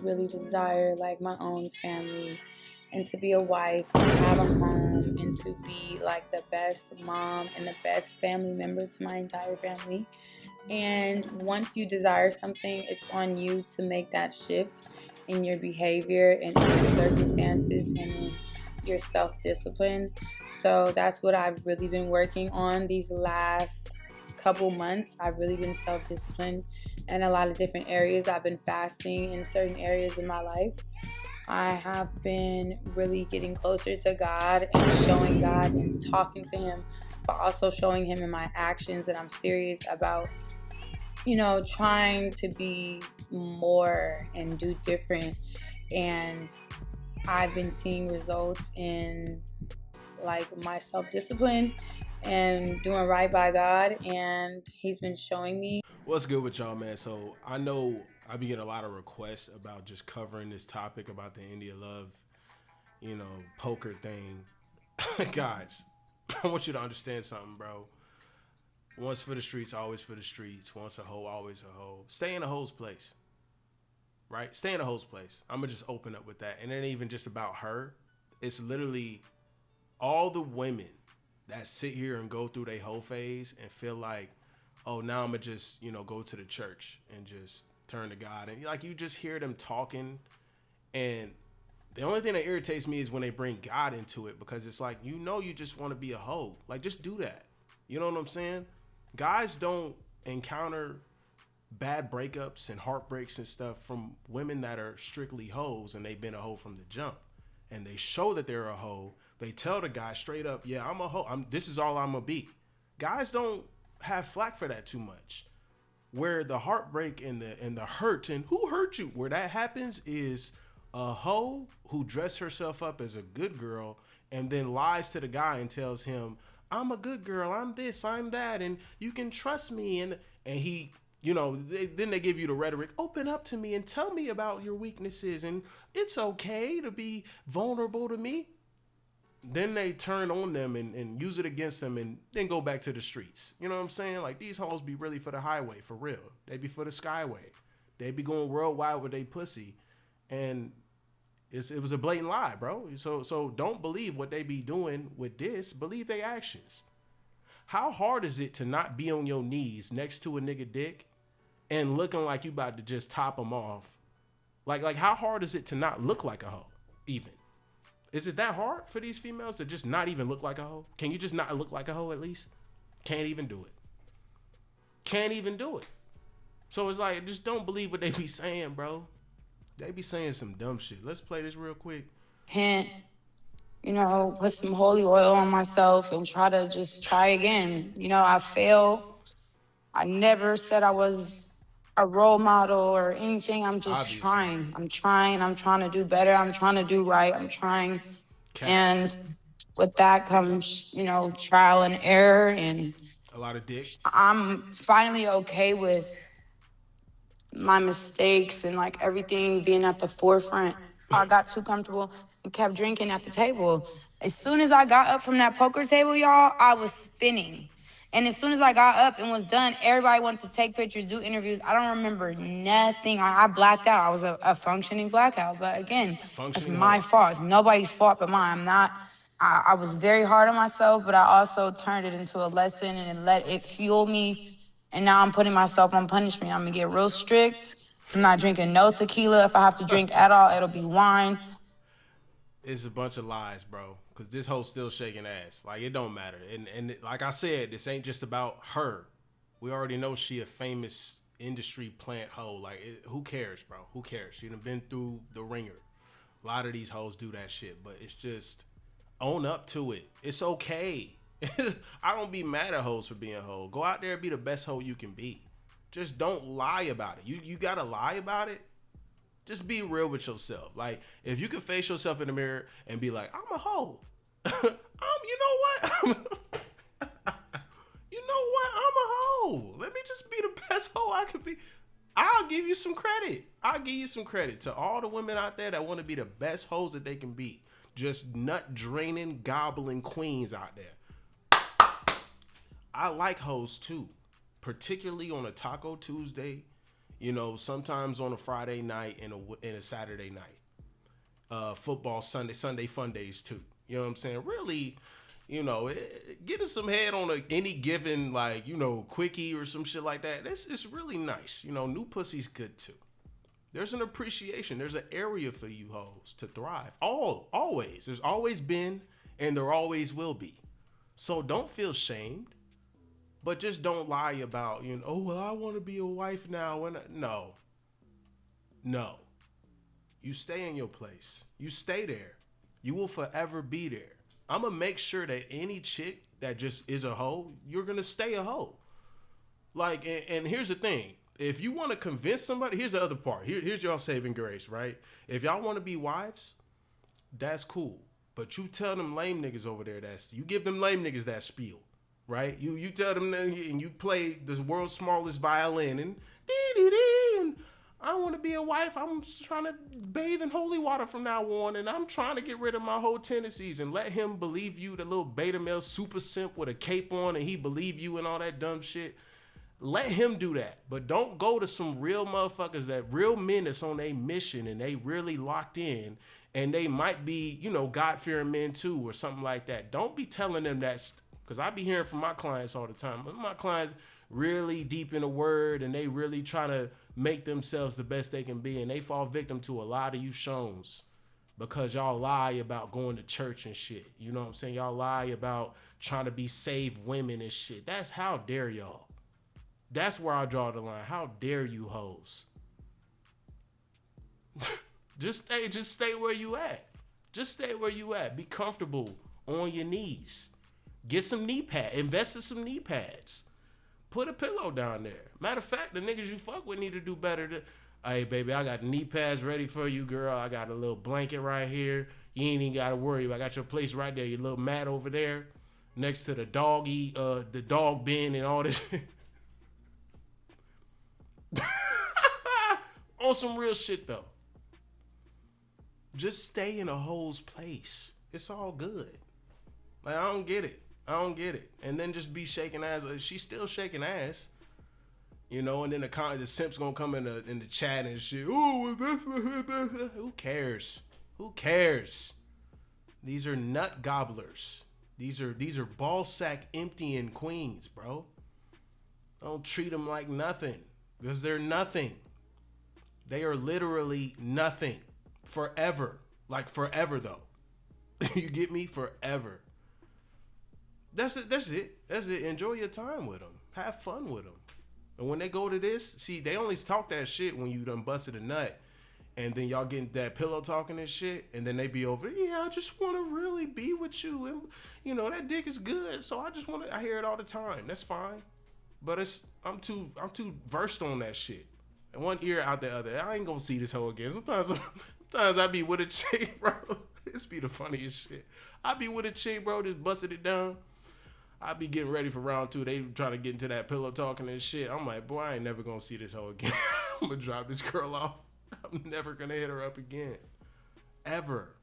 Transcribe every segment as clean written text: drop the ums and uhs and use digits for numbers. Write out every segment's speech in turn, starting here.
really desire like my own family and to be a wife, to have a home, and to be like the best mom and the best family member to my entire family. And once you desire something, it's on you to make that shift in your behavior and in your circumstances and in your self-discipline. So that's what I've really been working on these last couple months. I've really been self-disciplined in a lot of different areas. I've been fasting in certain areas in my life. I have been really getting closer to God and showing God and talking to Him, but also showing Him in my actions that I'm serious about, trying to be more and do different. And I've been seeing results in like my self-discipline and doing right by God, and He's been showing me. What's good with y'all, man? So I know I be getting a lot of requests about just covering this topic about the India Love, poker thing. Guys, I want you to understand something, bro. Once for the streets, always for the streets. Once a hoe, always a hoe. Stay in a hoe's place, right? Stay in a hoe's place. I'm gonna just open up with that, and it ain't even just about her. It's literally all the women that sit here and go through their hoe phase and feel like, oh, now I'm gonna just, go to the church and just turn to God. And like, you just hear them talking. And the only thing that irritates me is when they bring God into it, because it's like, you just want to be a hoe. Like, just do that. You know what I'm saying? Guys don't encounter bad breakups and heartbreaks and stuff from women that are strictly hoes and they've been a hoe from the jump. And they show that they're a hoe. They tell the guy straight up, yeah, I'm a hoe. This is all I'm gonna be. Guys don't have flack for that too much. Where the heartbreak and the hurt and who hurt you, where that happens is a hoe who dressed herself up as a good girl and then lies to the guy and tells him, I'm a good girl, I'm this, I'm that, and you can trust me. And he, then they give you the rhetoric, open up to me and tell me about your weaknesses, and it's okay to be vulnerable to me. Then they turn on them and use it against them and then go back to the streets. You know what I'm saying? Like, these hoes be really for the highway, for real. They be for the skyway. They be going worldwide with they pussy. And it was a blatant lie, bro. So don't believe what they be doing with this. Believe their actions. How hard is it to not be on your knees next to a nigga dick and looking like you about to just top him off? Like how hard is it to not look like a hoe, even? Is it that hard for these females to just not even look like a hoe? Can you just not look like a hoe at least? Can't even do it. Can't even do it. So it's like, just don't believe what they be saying, bro. They be saying some dumb shit. Let's play this real quick. Hint, put some holy oil on myself and try again. I fail. I never said I was a role model or anything. I'm just Obviously. trying. I'm trying to do better. I'm trying to do right. I'm trying. Cap. And with that comes, trial and error. And A lot of dick. I'm finally okay with my mistakes and like everything being at the forefront. I got too comfortable and kept drinking at the table. As soon as I got up from that poker table, y'all, I was spinning. And as soon as I got up and was done, everybody wanted to take pictures, do interviews. I don't remember nothing. I blacked out. I was a functioning blackout. But again, it's my fault. It's nobody's fault but mine. I was very hard on myself, but I also turned it into a lesson and let it fuel me. And now I'm putting myself on punishment. I'm gonna get real strict. I'm not drinking no tequila. If I have to drink at all, it'll be wine. It's a bunch of lies, bro. Because this hoe's still shaking ass. Like, it don't matter. And like I said, this ain't just about her. We already know she a famous industry plant hoe. Like, who cares, bro? Who cares? She done been through the ringer. A lot of these hoes do that shit. But it's just, own up to it. It's okay. I don't be mad at hoes for being hoe. Go out there and be the best hoe you can be. Just don't lie about it. You gotta lie about it. Just be real with yourself. Like, if you can face yourself in the mirror and be like, I'm a hoe. You know what? You know what? I'm a hoe. Let me just be the best hoe I can be. I'll give you some credit. I'll give you some credit to all the women out there that want to be the best hoes that they can be. Just nut draining, gobbling queens out there. I like hoes too, particularly on a Taco Tuesday. Sometimes on a Friday night and a Saturday night. Football Sunday fun days too. You know what I'm saying? Really, getting some head on any given quickie or some shit like that. It's really nice. New pussy's good too. There's an appreciation. There's an area for you hoes to thrive. Always. There's always been, and there always will be. So don't feel shamed, but just don't lie about, oh, well, I want to be a wife now. No. You stay in your place. You stay there. You will forever be there. I'm going to make sure that any chick that just is a hoe, you're going to stay a hoe. And here's the thing. If you want to convince somebody, here's the other part. Here's y'all saving grace, right? If y'all want to be wives, that's cool. But you tell them lame niggas over there you give them lame niggas that spiel, right? You tell them and you play the world's smallest violin and and I want to be a wife. I'm trying to bathe in holy water from now on, and I'm trying to get rid of my whole tendencies, and let him believe you, the little beta male super simp with a cape on, and he believe you and all that dumb shit. Let him do that. But don't go to some real motherfuckers, real men that's on a mission and they really locked in, and they might be, God-fearing men too or something like that. Don't be telling them that, because I be hearing from my clients all the time. My clients really deep in the word, and they really try to make themselves the best they can be, and they fall victim to a lot of you shows because y'all lie about going to church and shit. You know what I'm saying? Y'all lie about trying to be saved women and shit. That's how dare y'all. That's where I draw the line. How dare you hoes? Just stay where you at. Just stay where you at. Be comfortable on your knees. Get some knee pads. Invest in some knee pads. Put a pillow down there. Matter of fact, the niggas you fuck with need to do better. Hey, baby, I got knee pads ready for you, girl. I got a little blanket right here. You ain't even got to worry. I got your place right there. Your little mat over there next to the dog bin and all this. On some real shit, though. Just stay in a hoe's place. It's all good. I don't get it. And then just be shaking ass. She's still shaking ass. And then the simp's gonna come in the chat and shit. Oh, who cares? Who cares? These are nut gobblers. These are ball sack emptying queens, bro. Don't treat them like nothing, because they're nothing. They are literally nothing. Forever. Like forever, though. You get me? Forever. That's it. Enjoy your time with them. Have fun with them. And when they go to this, see, they only talk that shit when you done busted a nut. And then y'all getting that pillow talking and shit. And then they be over, yeah, I just want to really be with you. And, that dick is good. So I hear it all the time. That's fine. But I'm too versed on that shit. And one ear out the other. I ain't gonna see this hoe again. Sometimes I be with a chick, bro. This be the funniest shit. I be with a chick, bro, just busted it down. I be getting ready for round 2. They trying to get into that pillow talking and shit. I'm like, boy, I ain't never gonna see this hoe again. I'm gonna drop this girl off. I'm never gonna hit her up again. Ever.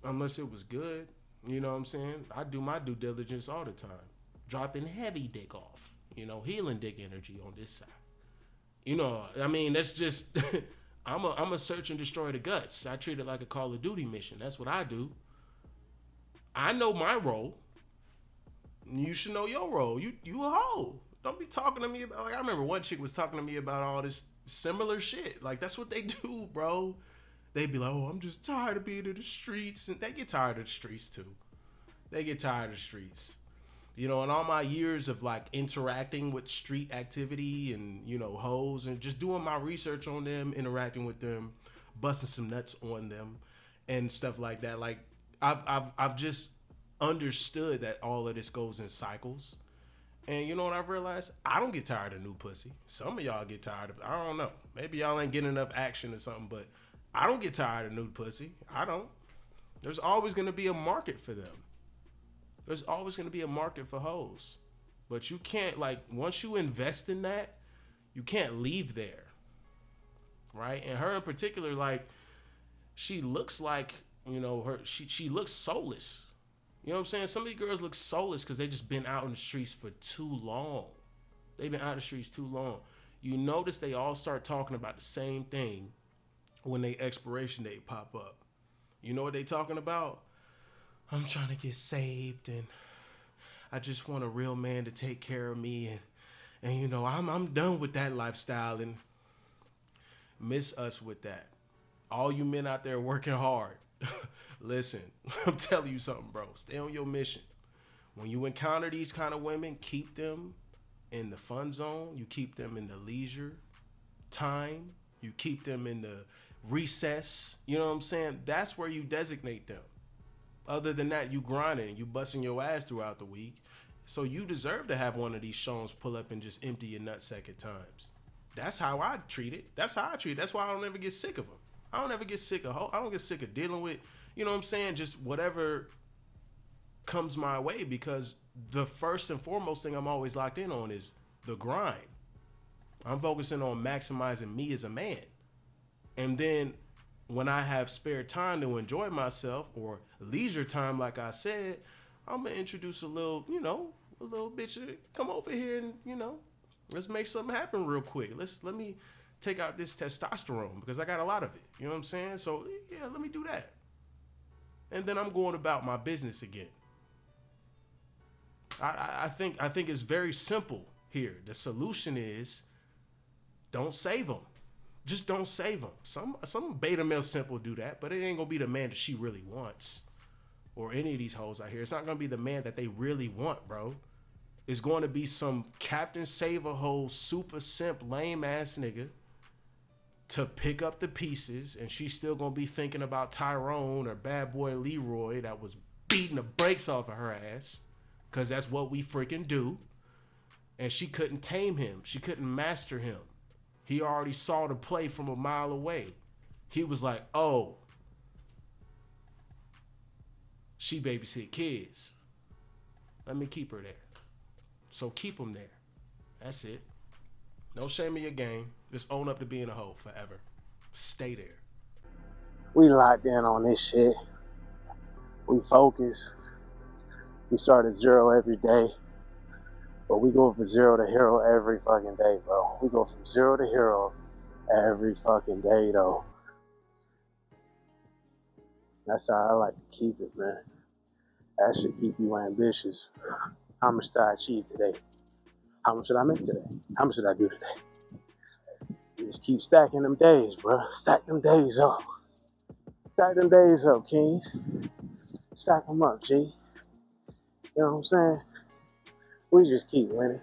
Unless it was good. You know what I'm saying? I do my due diligence all the time. Dropping heavy dick off. Healing dick energy on this side. That's just... I'm a search and destroy the guts. I treat it like a Call of Duty mission. That's what I do. I know my role. You should know your role. You a hoe. Don't be talking to me about, I remember one chick was talking to me about all this similar shit. That's what they do, bro. They be like, oh, I'm just tired of being in the streets. And they get tired of the streets too. And all my years of interacting with street activity and, hoes and just doing my research on them, interacting with them, busting some nuts on them and stuff like that. I've just understood that all of this goes in cycles. And you know what I've realized? I don't get tired of new pussy. Some of y'all get tired of it. I don't know. Maybe y'all ain't getting enough action or something, but I don't get tired of new pussy. I don't. There's always going to be a market for them. There's always going to be a market for hoes. But you can't, once you invest in that, you can't leave there. Right? And her in particular, she looks like, she looks soulless. You know what I'm saying? Some of these girls look soulless because they just been out in the streets for too long. They've been out of the streets too long. You notice they all start talking about the same thing when they expiration date pop up. You know what they talking about? I'm trying to get saved, and I just want a real man to take care of me, and you know, I'm done with that lifestyle, and miss us with that. All you men out there working hard. Listen, I'm telling you something, bro. Stay on your mission. When you encounter these kind of women, keep them in the fun zone. You keep them in the leisure time. You keep them in the recess. You know what I'm saying? That's where you designate them. Other than that, you grinding and you busting your ass throughout the week. So you deserve to have one of these Shones pull up and just empty your nutsack at times. That's how I treat it. That's how I treat it. That's why I don't ever get sick of them. I don't ever get sick of I don't get sick of dealing with, you know what I'm saying, just whatever comes my way, because the first and foremost thing I'm always locked in on is the grind. I'm focusing on maximizing me as a man. And then when I have spare time to enjoy myself, or leisure time, like I said, I'm going to introduce a little bitch, come over here and, let's make something happen real quick. Let me take out this testosterone because I got a lot of it. You know what I'm saying? So, yeah, let me do that. And then I'm going about my business again. I think it's very simple here. The solution is don't save them. Just don't save them. Some beta male simple do that, but it ain't gonna be the man that she really wants, or any of these hoes out here. It's not gonna be the man that they really want, bro. It's going to be some Captain Save-A-Hole super simp lame ass nigga to pick up the pieces, and she's still gonna be thinking about Tyrone or bad boy Leroy that was beating the brakes off of her ass, because that's what we freaking do. And she couldn't tame him. She couldn't master him. He already saw the play from a mile away. He was like, oh, she babysit kids. Let me keep her there. So keep them there. That's it. No shame in your game. Just own up to being a hoe forever. Stay there. We locked in on this shit. We focus. We start at zero every day. But we go from zero to hero every fucking day, bro. We go from zero to hero every fucking day, though. That's how I like to keep it, man. That should keep you ambitious. How much did I achieve today? How much did I make today? How much did I do today? You just keep stacking them days, bro. Stack them days up. Stack them days up, kings. Stack them up, G. You know what I'm saying? We just keep winning.